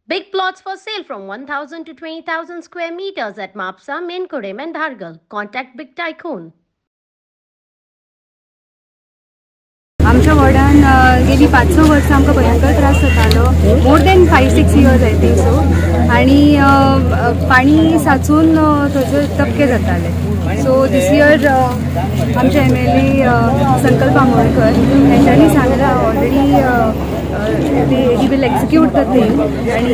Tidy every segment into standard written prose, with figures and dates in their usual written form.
Big plots for sale from 1,000 to 20,000 square meters at Mapsa, Menkodem and Dhargal. Contact Big Tycoon. आमच्या वॉर्डान गेली 5-6 वर्सां आमकां भयंकर त्रास जातालो. More than 5-6 years I think so. आनी पाणी साचून थंयसर टपके जाताले. सो दिस इयर आमचे MLA संकल्प आमोणकर हेंच्यांनी सांगला already he will execute the thing आणि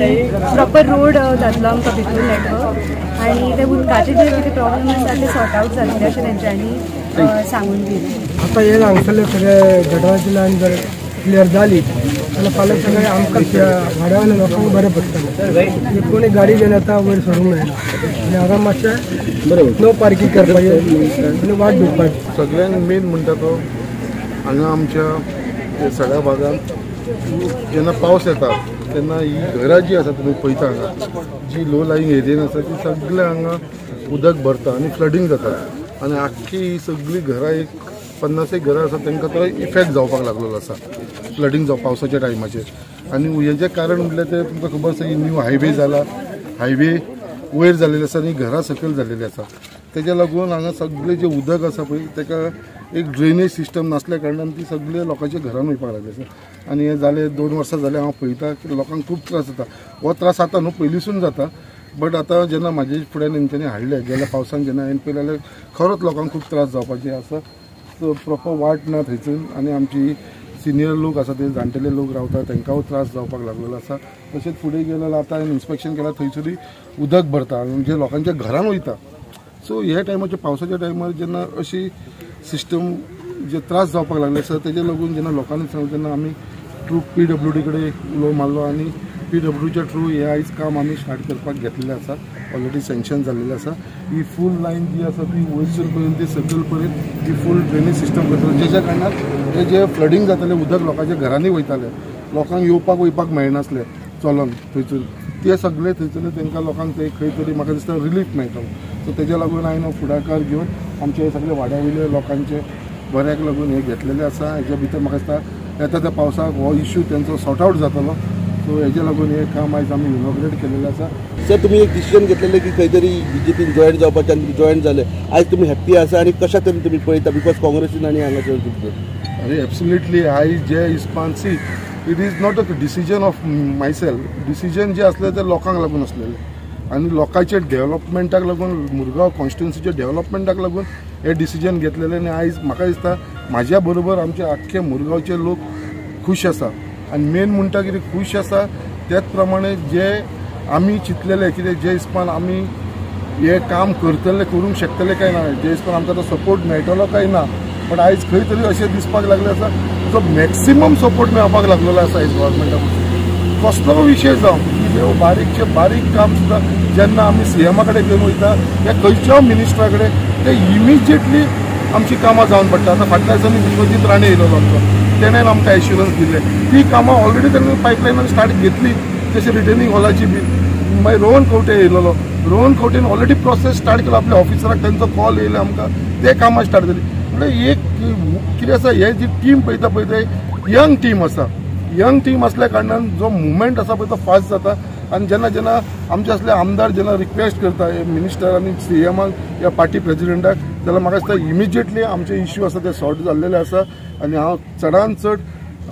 प्रॉपर रोड जातलो आमकां भितर नेटवर्क आनी ते उदकाचे जे कितें प्रॉब्लम आसा ते सॉर्ट आवट जातले अशें तेंच्यांनी सांगून दिलें. आता हे हांगसरले सगळे गटाराची लायन जर क्लियर जाली जाल्यार फाल्यां सगळे आमकां वाड्यावयल्या लोकांक बरें पडटलें. कोणी गाडी घेवन येता वयर सरूंक मेळना आनी हांगा मातशें नो पार्किंग करपाचें आनी वाट धरपाची. सगळ्यांत मेन म्हणटा तो हांगा आमच्या सगळ्या भागांत जेन्ना पावस येता तेन्ना ही घरां जी आसा तुमी पळयता हांगा जी लो लायिंग एरियेन आसा ती सगळे हांगा उदक भरता आनी फ्लडींग जाता आनी आख्खी ही सगळीं घरां एक 50 घरां आसा तांकां तो इफेक्ट जावपाक लागलेलो आसा फ्लडींग जावप पावसाच्या टायमाचेर. आनी हेजें कारण म्हटल्यार ते तुमकां खबर आसा न्यू हायवे जाला, हायवे वयर जाल्लेले आसा आनी घरां सकयल जाल्लेली आसा. तेज्या लागून हांगा सगळें जें उदक आसा पळय ताका एक ड्रेनेज सिस्टम नासल्या कारणान ती सगळे लोकांच्या घरान वयपाक लागले आसा. आनी हे जाले 2 वर्सां जाले हांव पळयता की लोकांक खूब त्रास जाता. हो त्रास आतां न्हू पयलींसून जाता बट आतां जेन्ना म्हाजे फुड्यान तेंच्यांनी हाडले गेल्या पावसान जेन्ना हांवें पळयलें जाल्यार खरोच लोकांक खूब त्रास जावपाचे आसा. सो प्रॉपर वाट ना थंयसून आनी आमची सिनियर लोक आसा ते जाणटेले लोक रावता तांकांय त्रास जावपाक लागलेलो आसा. तशेंच फुडें गेल्यार आतां हांवें इन्स्पेक्शन केलां थंयसरूय उदक भरता म्हणजे लोकांच्या घरान वयता. सो ह्या टायमाच्या पावसाच्या टायमार जेन्ना अशी सिस्टम जे त्रास जावपाक लागले आसा तेजे लागून जेन्ना लोकांनी सांगलें तेन्ना आमी थ्रू PWD कडेन उलोव मारलो आनी PWDच्या थ्रू हे आयज काम आमी स्टार्ट करपाक घेतलेलें आसा. ऑलरेडी सँक्शन जाल्लेलें आसा. ही फूल लायन जी आसा ती वयर पर्यंत ती सकयल पर्यंत ही फूल ड्रेनेज सिस्टम करतलो जेच्या कारणान हे जे फ्लडींग जातालें उदक लोकांच्या घरांनी वयतालें लोकांक येवपाक वयपाक मेळनासलें चलोन थंयसून ते सगळे थंयसरले तांकां लोकांक ते खंय तरी म्हाका दिसता रिलीफ मेळटलो. सो तेज्या लागून हांवें फुडाकार घेवन आमचे सगळे वाड्या वयले लोकांचे बऱ्याक लागून हे घेतलेले आसा. हेच्या भितर म्हाका दिसता येता त्या पावसाक हो इश्यू तेंचो सॉर्ट आवट जातलो. सो हेजे लागून हे काम आयज आमी इनॉग्रेट केलेलें आसा. सर तुमी एक डिसिजन घेतलेलें की खंय तरी BJPन जॉयन जावपाचें आनी जॉयन जाले आयज तुमी हॅप्पी आसा आनी कशा तरेन तुमी पळयता बिकॉज काँग्रेसीन आनी हांगासर तुमचो अरे एब्सोल्युटली आयज जे इस्पान सी it is not a decision of myself. Decision जे असलें ते लोकांक लागून आसलेलें आनी लोकांच्या डेव्हलपमेंटाक लागून मुरगांव कॉन्स्टिट्युन्सीच्या डेव्हलपमेंटाक लागून हे डिसिजन घेतलेलें आनी आयज म्हाका दिसता म्हाज्या बरोबर आमचे आख्खे मुरगांवचे लोक खूश आसा. आनी मेन म्हणटा कितें खूश आसा त्याच प्रमाणे जे आमी चिंतलेले कितें जे हिसपान आमी हे काम करतले करूंक शकतले काय ना जे हिसपान आमकां तो सपोर्ट मेळटलो काय ना बट आयज खंय तरी अशें दिसपाक लागले आसा जो मॅक्सिमम सपोर्ट मेळपाक लागलेलो आसा आयज गव्हर्मेंटा कसलो विशय जावं बारीकचे बारीक काम सुद्दां जेन्ना आमी CMA कडेन घेवन वयता या खंयच्या मिनिस्टरा कडेन ते इमिजिएटली आमची कामां जावन पडटा. आतां फाटल्या दिसांनी विश्वजीत राणे येयलो आमचो तेणेन आमकां एश्युरन्स दिले ती कामां ऑलरेडी तेणें पायपलायनान स्टार्ट घेतली जशें रिटर्निंग हॉलाची बी. मागीर रोहन खंवटे येयलो रोहन खंवटेन ऑलरेडी प्रोसेस स्टार्ट केलो आपल्या ऑफिसराक तेंचो कॉल येयले आमकां ते कामां स्टार्ट जाली. म्हणजे एक कितें आसा हे जी टीम पळयता पळय ते यंग टीम आसा. यंग टीम असल्या कारणान जो मुवमेंट आसा पळय तो फास्ट जाता आनी जेन्ना जेन्ना आमचे असले आमदार जेन्ना रिक्वेस्ट करता मिनिस्टर आनी CMाक या पार्टी प्रेसिडेंटाक जाल्यार म्हाका दिसता इमिजिएटली आमचे इश्यू आसा ते सॉर्ट जाल्लेले आसा. आनी हांव चडांत चड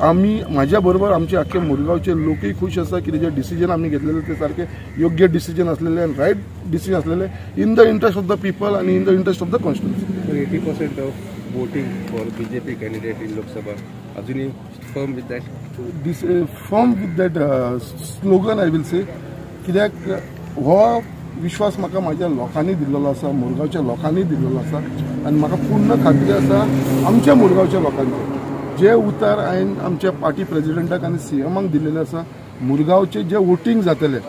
आमी म्हाज्या बरोबर आमचे आख्खे मुरगांवचे लोकूय खूश आसा की जे डिसिजन आमी घेतलेले ते सारखे योग्य डिसिजन असलेले आनी रायट डिसिजन असलेले in the interest of the people आनी in the interest of the constituency. 80% of voting for BJP candidate in Lok Sabha अजूनही firm with that slogan I will say कित्याक हो विश्वास म्हाका म्हाज्या लोकांनी दिल्लो आसा मुरगांवच्या लोकांनी दिल्लो आसा आनी म्हाका पूर्ण खात्री आसा आमच्या मुरगांवच्या लोकांचे जे उतर हांवें आमच्या पार्टी प्रेसिडेंटाक आनी CMाक दिल्लेले आसा मुरगांवचे जे वोटींग जातले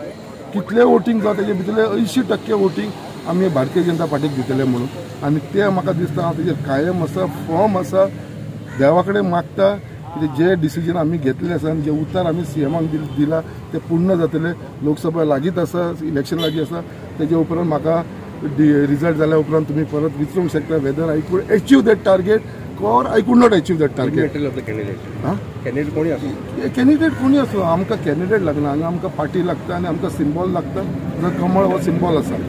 कितले वोटींग जाता तेजे भितरले 80% वोटींग आमी भारतीय जनता पार्टीक दितले म्हणून आनी ते म्हाका दिसता हांव तेजेर कायम आसा फर्म आसा देवा कडेन मागता की जे डिसिजन आमी घेतलेले आसा आनी जे उतर आमी CMाक दिला ते पूर्ण जातले. लोकसभा लागीत आसा इलेक्शन लागीं आसा तेजे उपरांत म्हाका रिजल्ट जाल्या उपरांत तुमी परत विचारूंक शकता whether I could achieve that target or I could not achieve that target. Metal of the candidate Huh? Candidate कोणी असो कॅन्डिडेट कोणी असो आमकां कॅन्डिडेट लागना हांगा आमकां पार्टी लागता आनी आमकां सिम्बॉल लागता कमळ हो सिम्बॉल आसा.